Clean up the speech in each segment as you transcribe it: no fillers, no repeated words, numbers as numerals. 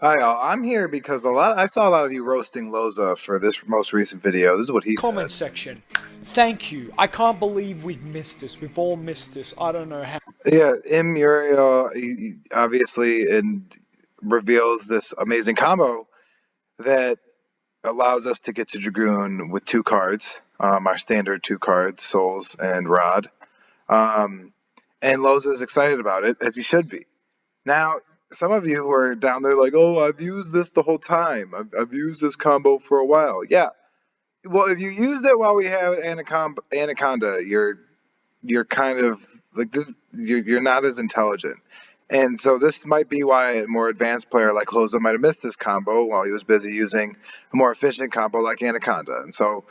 Hi, all. I'm here because I saw a lot of you roasting Loza for this most recent video. This is what he Comment said. section. Thank you. I can't believe we've missed this. We've all missed this. I don't know how. Yeah, M. Muriel he obviously reveals this amazing combo that allows us to get to Dragoon with two cards, our standard two cards, Souls and Rod. Um, and Loza is excited about it, as he should be. Now, some of you who are down there like, oh, I've used this the whole time. I've used this combo for a while. Yeah. Well, if you used it while we have Anaconda, you're kind of like this, you're not as intelligent. And so this might be why a more advanced player like Loza might have missed this combo while he was busy using a more efficient combo like Anaconda. And so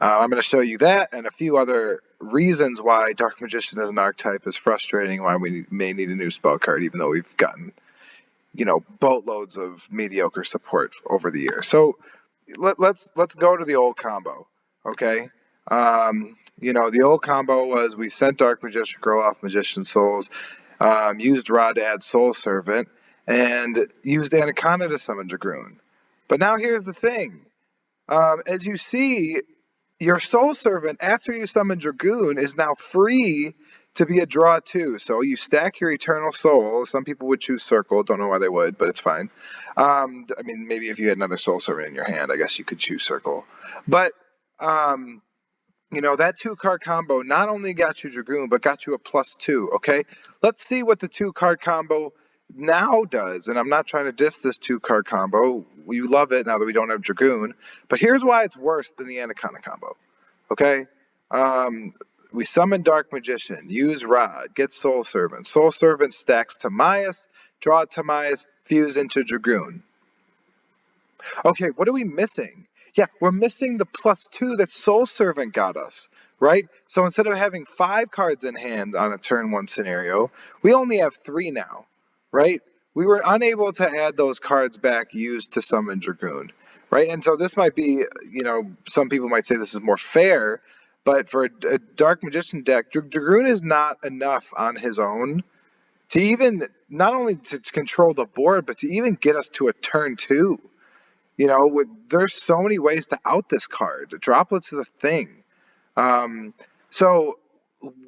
I'm going to show you that and a few other reasons why Dark Magician as an archetype is frustrating, why we may need a new spell card, even though we've gotten, boatloads of mediocre support over the years. So let's go to the old combo, okay? The old combo was we sent Dark Magician Girl off Magician Souls, used Rod to add Soul Servant, and used Anaconda to summon Dragoon. But now here's the thing. As you see, your Soul Servant, after you summon Dragoon, is now free to be a draw too. So you stack your Eternal Soul. Some people would choose Circle. Don't know why they would, but it's fine. Maybe if you had another Soul Servant in your hand, I guess you could choose Circle. But that two-card combo not only got you Dragoon, but got you a +2, okay? Let's see what the two-card combo now does. And I'm not trying to diss this two-card combo. We love it now that we don't have Dragoon. But here's why it's worse than the Anaconda combo, okay? We summon Dark Magician, use Rod, get Soul Servant. Soul Servant stacks Timaeus, draw Timaeus, fuse into Dragoon. Okay, what are we missing? Yeah, we're missing the +2 that Soul Servant got us, right? So instead of having 5 cards in hand on a turn 1 scenario, we only have 3 now, right? We were unable to add those cards back used to summon Dragoon, right? And so this might be, some people might say this is more fair, but for a Dark Magician deck, Dragoon is not enough on his own to even, not only to control the board, but to even get us to a turn 2. There's so many ways to out this card. Droplets is a thing. So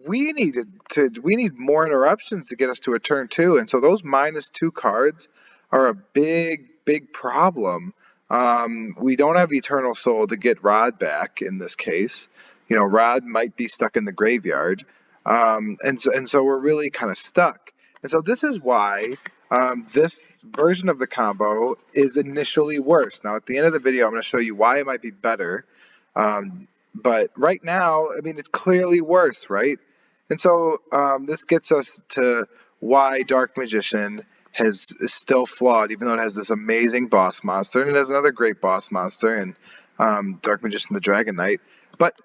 we need more interruptions to get us to a turn 2. And so those -2 cards are a big problem. We don't have Eternal Soul to get Rod back in this case. Rod might be stuck in the graveyard. And so we're really kind of stuck. And so this is why this version of the combo is initially worse. Now, at the end of the video, I'm going to show you why it might be better. But right now, it's clearly worse, right? And so this gets us to why Dark Magician is still flawed, even though it has this amazing boss monster, and it has another great boss monster in Dark Magician the Dragon Knight. But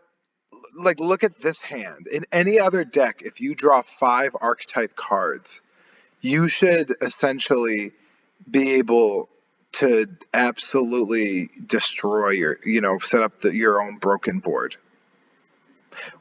look at this hand. In any other deck, if you draw 5 archetype cards, you should essentially be able to absolutely destroy set up your own broken board.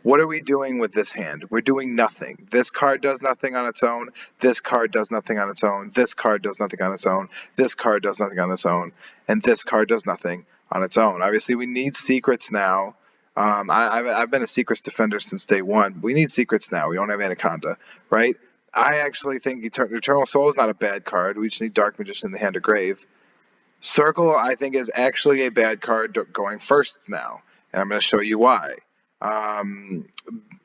What are we doing with this hand? We're doing nothing. This card does nothing on its own. This card does nothing on its own. This card does nothing on its own. This card does nothing on its own. And this card does nothing on its own. Obviously, we need secrets now. I've been a secrets defender since day one. We need secrets now. We don't have Anaconda, right? I actually think Eternal Soul is not a bad card. We just need Dark Magician in the Hand of Grave. Circle, I think, is actually a bad card going first now, and I'm going to show you why. And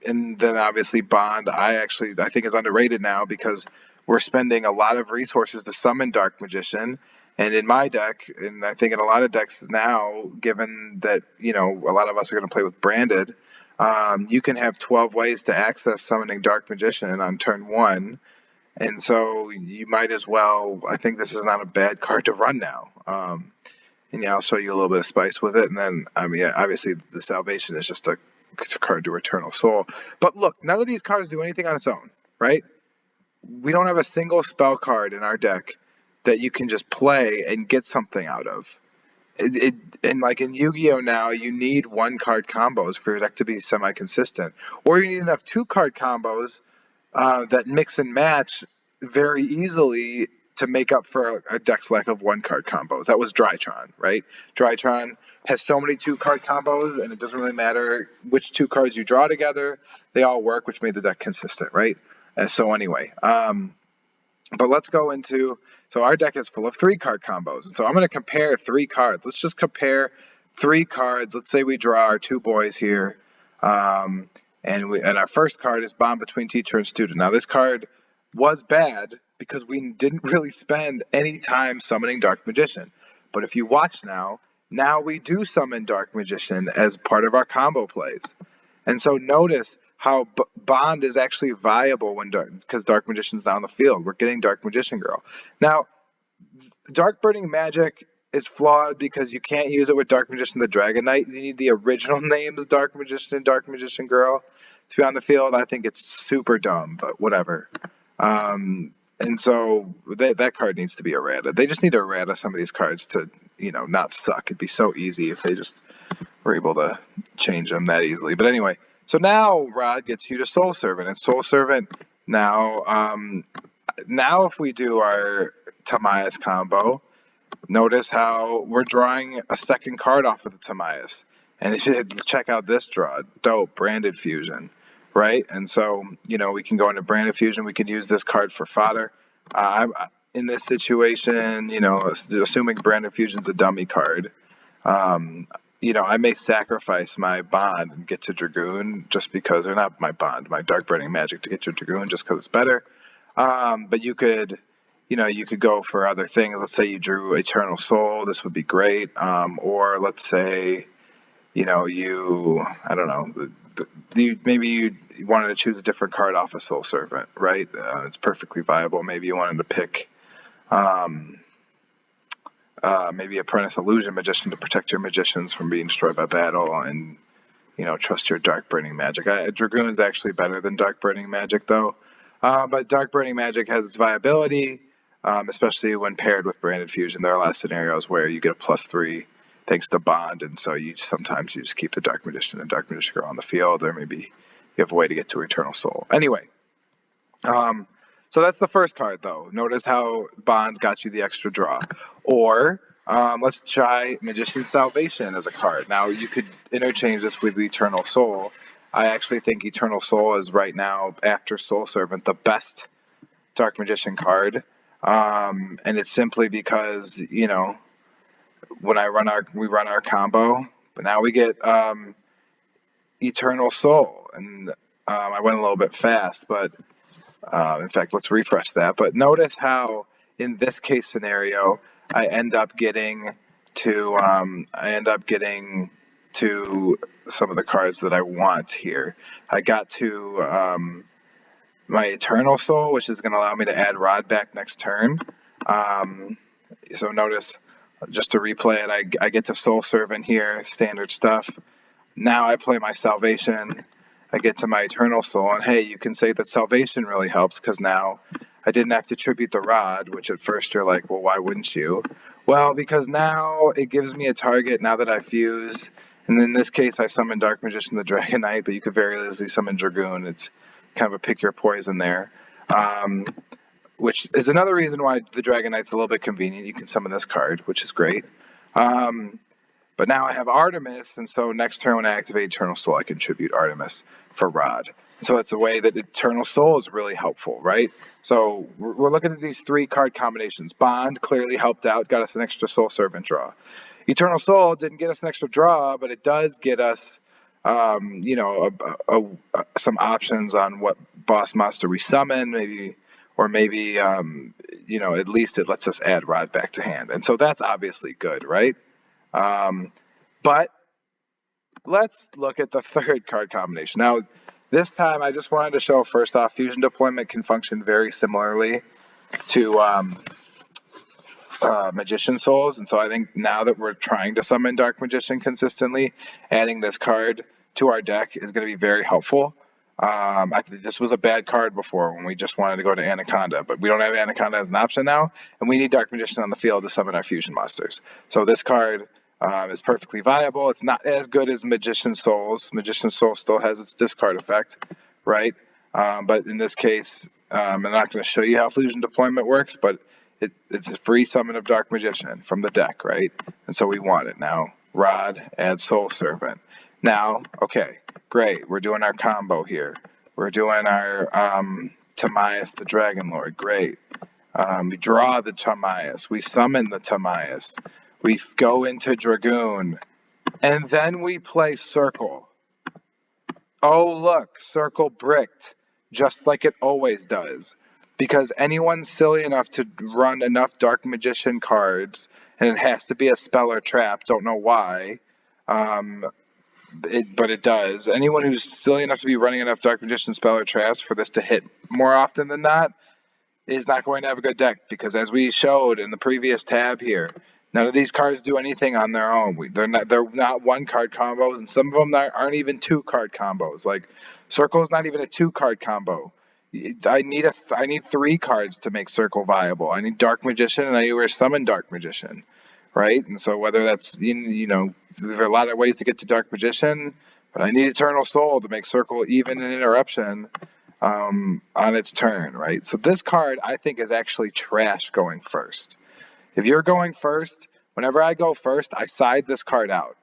then obviously Bond, I think is underrated now because we're spending a lot of resources to summon Dark Magician. And in my deck, and I think in a lot of decks now, given that, a lot of us are going to play with Branded, you can have 12 ways to access summoning Dark Magician on turn 1. And so you might as well, I think this is not a bad card to run now. And I'll show you a little bit of spice with it. And then, obviously the Salvation is just a card to Eternal Soul. But look, none of these cards do anything on its own, right? We don't have a single spell card in our deck that you can just play and get something out of. And like in Yu-Gi-Oh! Now, you need 1-card combos for your deck to be semi-consistent. Or you need enough 2-card combos that mix and match very easily to make up for a deck's lack of 1-card combos. That was Drytron, right? Drytron has so many 2-card combos, and it doesn't really matter which 2 cards you draw together. They all work, which made the deck consistent, right? So anyway, but let's go into, so our deck is full of 3-card combos. And so I'm going to compare 3 cards. Let's just compare 3 cards. Let's say we draw our 2 boys here. And our first card is Bond Between Teacher and Student. Now this card was bad because we didn't really spend any time summoning Dark Magician. But if you watch now we do summon Dark Magician as part of our combo plays. And so notice how Bond is actually viable because Dark Magician's not on the field. We're getting Dark Magician Girl. Now, Dark Burning Magic is flawed because you can't use it with Dark Magician the Dragon Knight. You need the original names Dark Magician and Dark Magician Girl to be on the field. I think it's super dumb, but whatever. And so that card needs to be errata. They just need to errata some of these cards to, not suck. It'd be so easy if they just were able to change them that easily. But anyway, so now Rod gets you to Soul Servant. And Soul Servant now, if we do our Timaeus combo, notice how we're drawing a second card off of the Timaeus. And if you check out this draw, dope, Branded Fusion, right? And so, we can go into Branded Fusion. We can use this card for fodder. In this situation, assuming Branded Fusion's a dummy card, I may sacrifice my Bond and get to Dragoon just because, or not my Bond, my Dark Burning Magic to get to Dragoon just because it's better. But you could go for other things. Let's say you drew Eternal Soul. This would be great. Or let's say, I don't know, maybe you wanted to choose a different card off of Soul Servant, right? It's perfectly viable. Maybe you wanted to pick maybe Apprentice Illusion Magician to protect your magicians from being destroyed by battle and, trust your Dark Burning Magic. Dragoon's actually better than Dark Burning Magic, though. But Dark Burning Magic has its viability, especially when paired with Branded Fusion. There are a lot of scenarios where you get a +3 thanks to Bond, and so sometimes you just keep the Dark Magician and Dark Magician Girl on the field, or maybe you have a way to get to Eternal Soul. Anyway, so that's the first card, though. Notice how Bond got you the extra draw. Or let's try Magician's Salvation as a card. Now, you could interchange this with Eternal Soul. I actually think Eternal Soul is right now, after Soul Servant, the best Dark Magician card. And it's simply because, when we run our combo, but now we get Eternal Soul. And I went a little bit fast, but in fact, let's refresh that. But notice how in this case scenario, I end up getting to some of the cards that I want here. I got to my Eternal Soul, which is going to allow me to add Rod back next turn. So notice, just to replay it, I get to Soul Servant here, standard stuff. Now I play my Salvation. I get to my Eternal Soul, and hey, you can say that Salvation really helps because now I didn't have to tribute the Rod, which at first you're like, well, why wouldn't you? Well, because now it gives me a target now that I fuse, and in this case I summon Dark Magician the Dragon Knight, but you could very easily summon Dragoon. It's kind of a pick your poison there, which is another reason why the Dragon Knight's a little bit convenient. You can summon this card, which is great. But now I have Artemis, and so next turn when I activate Eternal Soul, I can tribute Artemis for Rod. So that's a way that Eternal Soul is really helpful, right? So we're looking at these 3 card combinations. Bond clearly helped out, got us an extra Soul Servant draw. Eternal Soul didn't get us an extra draw, but it does get us, some options on what boss monster we summon, maybe, at least it lets us add Rod back to hand. And so that's obviously good, right? But let's look at the 3rd card combination. Now, this time I just wanted to show, first off, Fusion Deployment can function very similarly to Magician Souls. And so I think now that we're trying to summon Dark Magician consistently, adding this card to our deck is going to be very helpful. This was a bad card before when we just wanted to go to Anaconda, but we don't have Anaconda as an option now, and we need Dark Magician on the field to summon our fusion monsters. So this card is perfectly viable. It's not as good as Magician Souls. Magician Soul still has its discard effect, right? But in this case, I'm not going to show you how Fusion Deployment works, but It's a free summon of Dark Magician from the deck, right? And so we want it now. Rod, add Soul Servant. Now, okay, great. We're doing our combo here. We're doing our Timaeus the Dragon Lord. Great. We draw the Timaeus. We summon the Timaeus. We go into Dragoon. And then we play Circle. Oh, look, Circle bricked, just like it always does. Because anyone silly enough to run enough Dark Magician cards, and it has to be a spell or trap, don't know why, but it does. Anyone who's silly enough to be running enough Dark Magician spell or traps for this to hit more often than not is not going to have a good deck, because as we showed in the previous tab here, none of these cards do anything on their own. They're not one card combos, and some of them aren't even 2 card combos. Like Circle is not even a 2 card combo. I need 3 cards to make Circle viable. I need Dark Magician, and I need to summon Dark Magician, right? And so whether that's there are a lot of ways to get to Dark Magician, but I need Eternal Soul to make Circle even an interruption on its turn, right? So this card, I think, is actually trash going first. If you're going first, whenever I go first, I side this card out.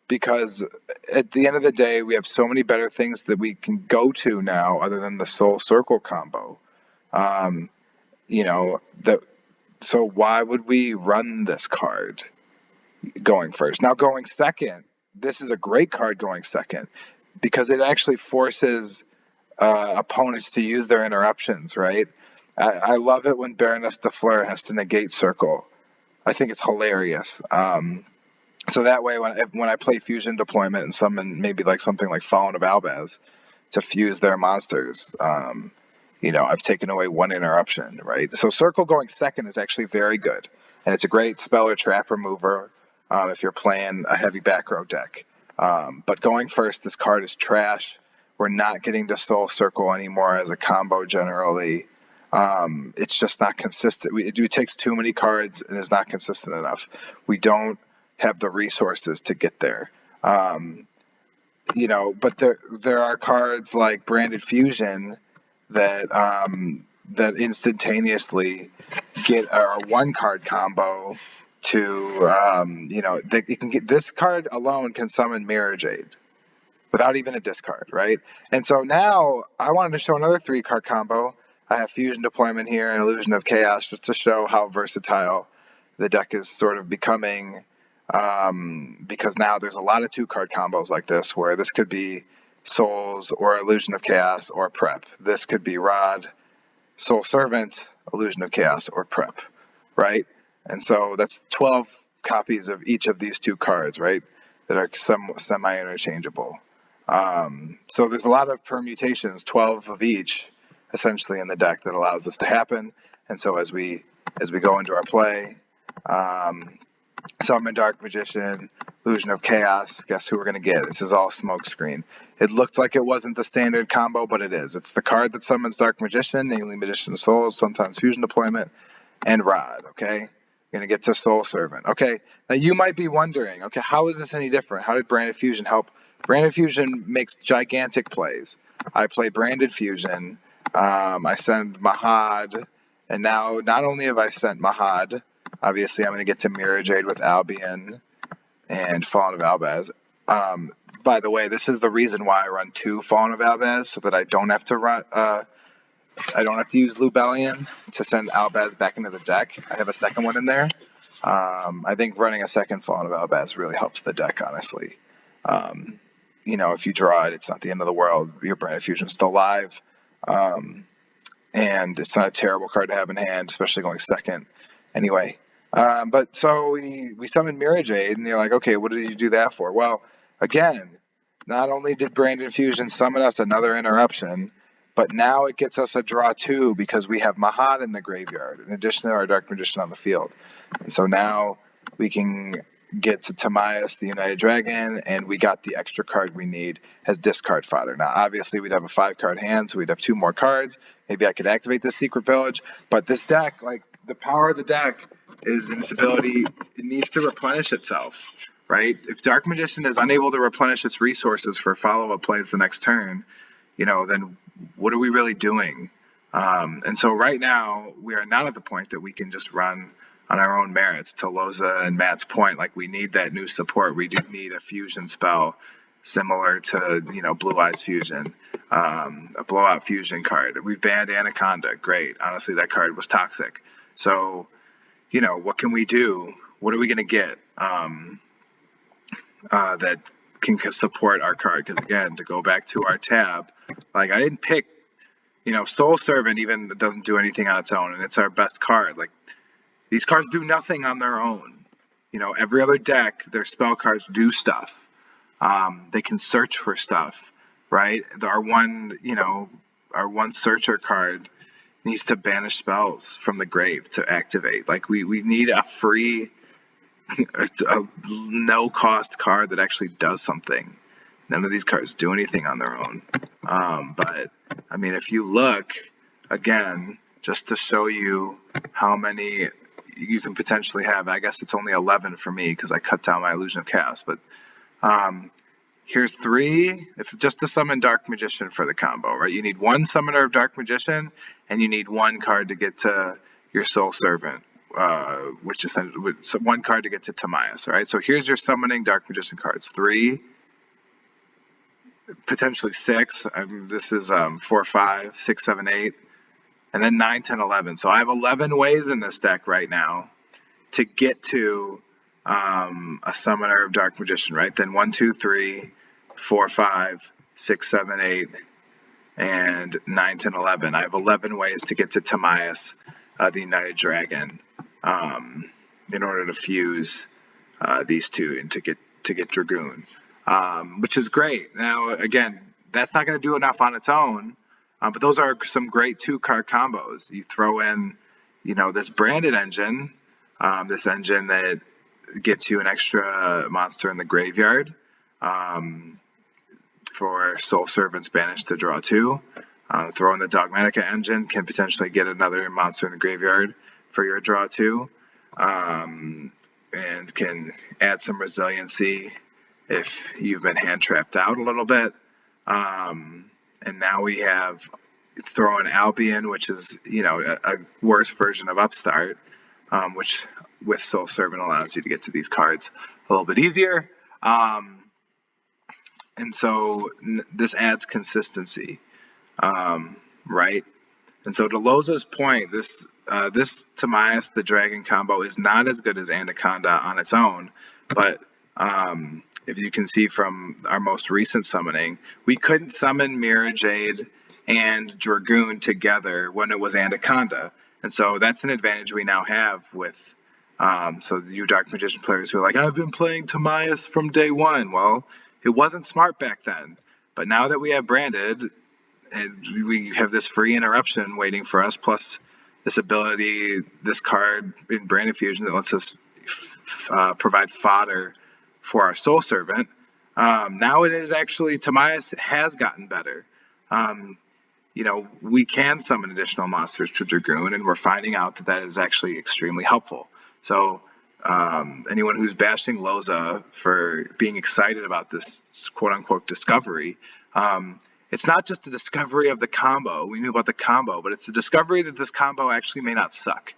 Because at the end of the day, we have so many better things that we can go to now other than the Soul Circle combo. So why would we run this card going first? Now going second, this is a great card going second, because it actually forces opponents to use their interruptions, right? I love it when Baroness de Fleur has to negate Circle. I think it's hilarious. So that way, when I play Fusion Deployment and summon maybe like something like Fallen of Albaz to fuse their monsters, I've taken away 1 interruption, right? So Circle going second is actually very good, and it's a great spell or trap remover if you're playing a heavy back row deck. But going first, this card is trash. We're not getting to Soul Circle anymore as a combo generally. It's just not consistent. It takes too many cards and is not consistent enough. We don't have the resources to get there. But there are cards like Branded Fusion that instantaneously get a 1 card combo to it can get, this card alone can summon Mirror Jade without even a discard, right? And so now I wanted to show another 3 card combo. I have Fusion Deployment here and Illusion of Chaos just to show how versatile the deck is sort of becoming, because now there's a lot of 2 card combos like this, where this could be Souls or Illusion of Chaos or Prep. This could be Rod, Soul Servant, Illusion of Chaos, or Prep, right? And so that's 12 copies of each of these 2 cards, right, that are semi-interchangeable. So there's a lot of permutations, 12 of each, essentially, in the deck that allows this to happen. And so as we go into our play, Summon Dark Magician, Illusion of Chaos, guess who we're going to get? This is all Smokescreen. It looked like it wasn't the standard combo, but it is. It's the card that summons Dark Magician, namely Magician Souls, sometimes Fusion Deployment, and Rod, okay? We're going to get to Soul Servant. Okay, now you might be wondering, okay, how is this any different? How did Branded Fusion help? Branded Fusion makes gigantic plays. I play Branded Fusion, I send Mahad, and now not only have I sent Mahad, obviously I'm going to get to Mirror Jade with Albion and Fallen of Albaz. By the way, this is the reason why I run 2 Fallen of Albaz, so that I don't have to use Lubellion to send Albaz back into the deck. I have a second one in there. I think running a second Fallen of Albaz really helps the deck, honestly. If you draw it, it's not the end of the world. Your Branded Fusion's still alive. And it's not a terrible card to have in hand, especially going second. Anyway, but so we summoned Mirror Jade, and you're like, okay, what did you do that for? Well, again, not only did Branded Fusion summon us another interruption, but now it gets us a draw 2 because we have Mahad in the graveyard, in addition to our Dark Magician on the field. And so now we can get to Timaeus, the United Dragon, and we got the extra card we need as discard fodder. Now, obviously, we'd have a 5-card hand, so we'd have 2 more cards. Maybe I could activate this Secret Village, but this deck, like, the power of the deck is in its ability, it needs to replenish itself, right? If Dark Magician is unable to replenish its resources for follow-up plays the next turn, then what are we really doing? And so right now, we are not at the point that we can just run on our own merits. To Loza and Matt's point, like, we need that new support. We do need a fusion spell similar to, Blue Eyes Fusion, a blowout fusion card. We've banned Anaconda. Great. Honestly, that card was toxic. So, what can we do? What are we going to get that can support our card? Because again, to go back to our tab, like, I didn't pick, Soul Servant even doesn't do anything on its own, and it's our best card. Like, these cards do nothing on their own. Every other deck, their spell cards do stuff. They can search for stuff, right? Our one searcher card needs to banish spells from the grave to activate. Like, we need a free, a no-cost card that actually does something. None of these cards do anything on their own. But, I mean, if you look, again, just to show you how many you can potentially have, I guess it's only 11 for me because I cut down my Illusion of Chaos, but here's 3, just to summon Dark Magician for the combo, right? You need 1 Summoner of Dark Magician, and you need 1 card to get to your Soul Servant, which is 1 card to get to Timaeus, right? So here's your summoning Dark Magician cards. 3, potentially 6. This is 4, 5, 6, 7, 8, and then 9, 10, 11. So I have 11 ways in this deck right now to get to a Summoner of Dark Magician, right? Then 1, 2, 3, 4, 5, 6, 7, 8, and 9, 10, 11. I have 11 ways to get to Timaeus, the United Dragon, in order to fuse these two and to get Dragoon, which is great. Now, again, that's not going to do enough on its own, but those are some great 2-card combos. You throw in, this branded engine, this engine that gets you an extra monster in the graveyard for Soul Servant's Banish to draw 2. Throw in the Dogmatica engine, can potentially get another monster in the graveyard for your draw 2, and can add some resiliency if you've been hand trapped out a little bit. And now we have throw in Albion, which is a worse version of Upstart, which with Soul Servant allows you to get to these cards a little bit easier. And so this adds consistency, right? And so to Loza's point, this Timaeus the Dragon combo is not as good as Anaconda on its own, but if you can see from our most recent summoning, we couldn't summon Mirror Jade and Dragoon together when it was Anaconda. And so that's an advantage we now have with, so you Dark Magician players who are like, I've been playing Timaeus from day one. Well, it wasn't smart back then. But now that we have branded, and we have this free interruption waiting for us, plus this ability, this card in Branded Fusion that lets us provide fodder for our Soul Servant. Now it is actually, Timaeus has gotten better. We can summon additional monsters to Dragoon, and we're finding out that is actually extremely helpful. So anyone who's bashing LOZA for being excited about this quote-unquote discovery, it's not just a discovery of the combo. We knew about the combo, but it's a discovery that this combo actually may not suck.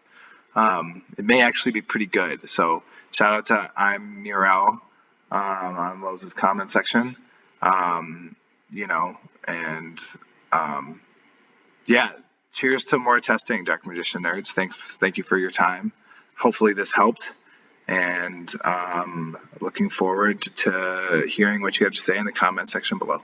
It may actually be pretty good. So shout out to I'm Murel on LOZA's comment section. Cheers to more testing, Dark Magician nerds. Thank you for your time. Hopefully this helped, and looking forward to hearing what you have to say in the comment section below.